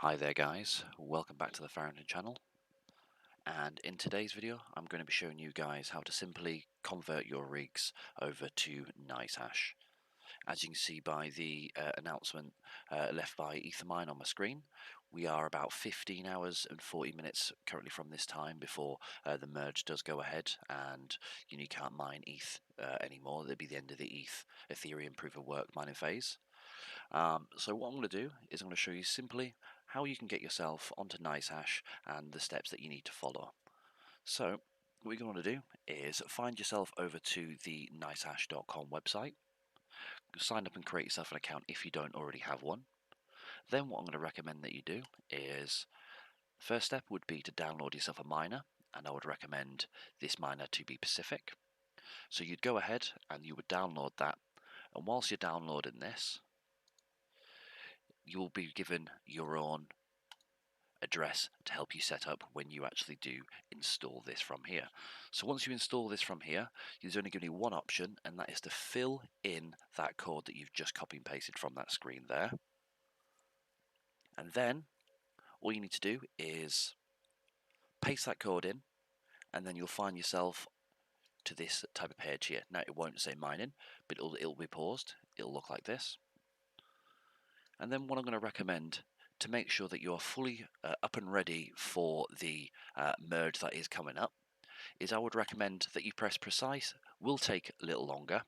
Hi there guys, welcome back to the Farrington channel, and in today's video I'm going to be showing you guys how to simply convert your rigs over to Nicehash. As you can see by the announcement left by Ethermine on my screen, we are about 15 hours and 40 minutes currently from this time before the merge does go ahead, and you can't mine ETH anymore. That'll be the end of the ETH Ethereum proof of work mining phase. So what I'm going to do is I'm going to show you simply how you can get yourself onto Nicehash and the steps that you need to follow. So what you're going to do is find yourself over to the nicehash.com website, sign up and create yourself an account if you don't already have one. Then what I'm going to recommend that you do is, first step would be to download yourself a miner, and I would recommend this miner to be Pacific. So you'd go ahead and you would download that, and whilst you're downloading this, you will be given your own address to help you set up when you actually do install this from here. So once you install this from here, there's only going to be one option, and that is to fill in that code that you've just copy and pasted from that screen there. And then all you need to do is paste that code in, and then you'll find yourself to this type of page here. Now it won't say mining, but it'll be paused. It'll look like this. And then what I'm going to recommend to make sure that you're fully up and ready for the merge that is coming up is I would recommend that you press precise. Will take a little longer,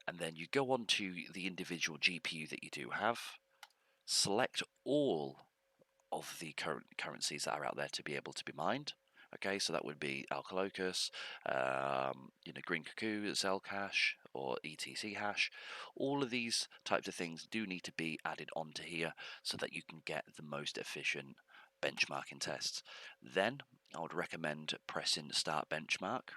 and then you go on to the individual GPU that you do have, select all of the current currencies that are out there to be able to be mined. Okay, so that would be Alkalocus, Green Cuckoo, Zcash, or ETC hash. All of these types of things do need to be added onto here so that you can get the most efficient benchmarking tests. Then I would recommend pressing Start Benchmark.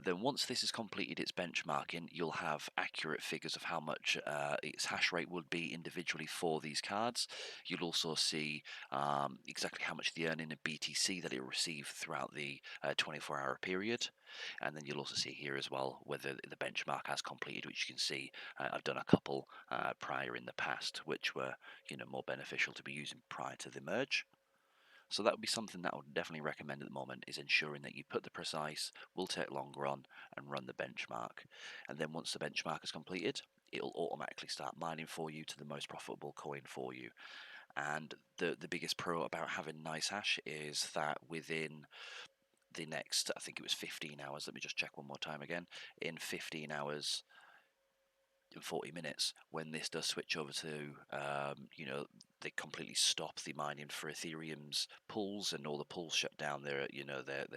Then once this has completed its benchmarking, you'll have accurate figures of how much its hash rate would be individually for these cards. You'll also see exactly how much the earning in BTC that it will receive throughout the 24-hour period. And then you'll also see here as well whether the benchmark has completed, which you can see I've done a couple prior in the past, which were more beneficial to be using prior to the merge. So that would be something that I would definitely recommend at the moment, is ensuring that you put the precise, will take longer on, and run the benchmark. And then once the benchmark is completed, it'll automatically start mining for you to the most profitable coin for you. And the biggest pro about having Nicehash is that within the next, I think it was 15 hours, let me just check one more time again, in 15 hours, in 40 minutes, when this does switch over to, they completely stop the mining for Ethereum's pools, and all the pools shut down their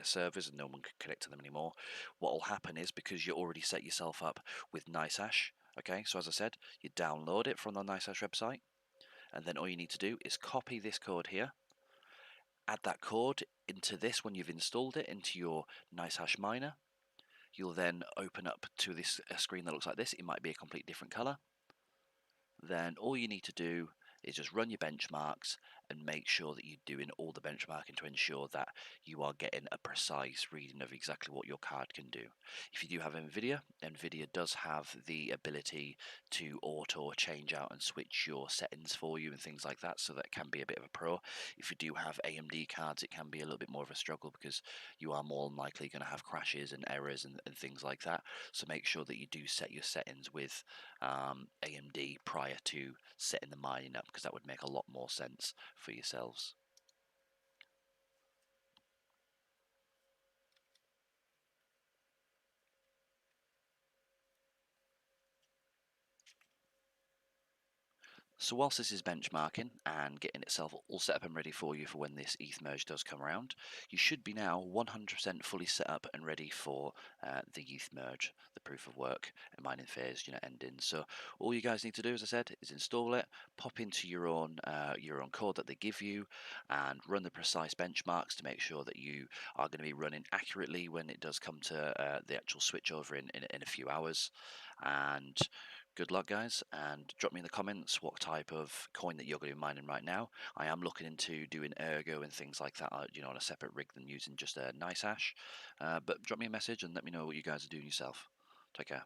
servers, and no one can connect to them anymore. What will happen is, because you already set yourself up with Nicehash, okay, so as I said, you download it from the Nicehash website, and then all you need to do is copy this code here, add that code into this when you've installed it into your Nicehash miner. You'll then open up to this screen that looks like this. It might be a complete different color. Then all you need to do is just run your benchmarks and make sure that you're doing all the benchmarking to ensure that you are getting a precise reading of exactly what your card can do. If you do have NVIDIA, NVIDIA does have the ability to auto change out and switch your settings for you and things like that, so that can be a bit of a pro. If you do have AMD cards, it can be a little bit more of a struggle, because you are more than likely going to have crashes and errors and things like that. So make sure that you do set your settings with AMD prior to setting the mining up, because that would make a lot more sense for yourselves. So whilst this is benchmarking and getting itself all set up and ready for you for when this ETH merge does come around, you should be now 100% fully set up and ready for the ETH merge, the proof of work and mining phase, ending. So all you guys need to do, as I said, is install it, pop into your own code that they give you, and run the precise benchmarks to make sure that you are going to be running accurately when it does come to the actual switch over in a few hours. And good luck, guys, and drop me in the comments what type of coin that you're going to be mining right now. I am looking into doing Ergo and things like that, on a separate rig than using just a Nicehash. But drop me a message and let me know what you guys are doing yourself. Take care.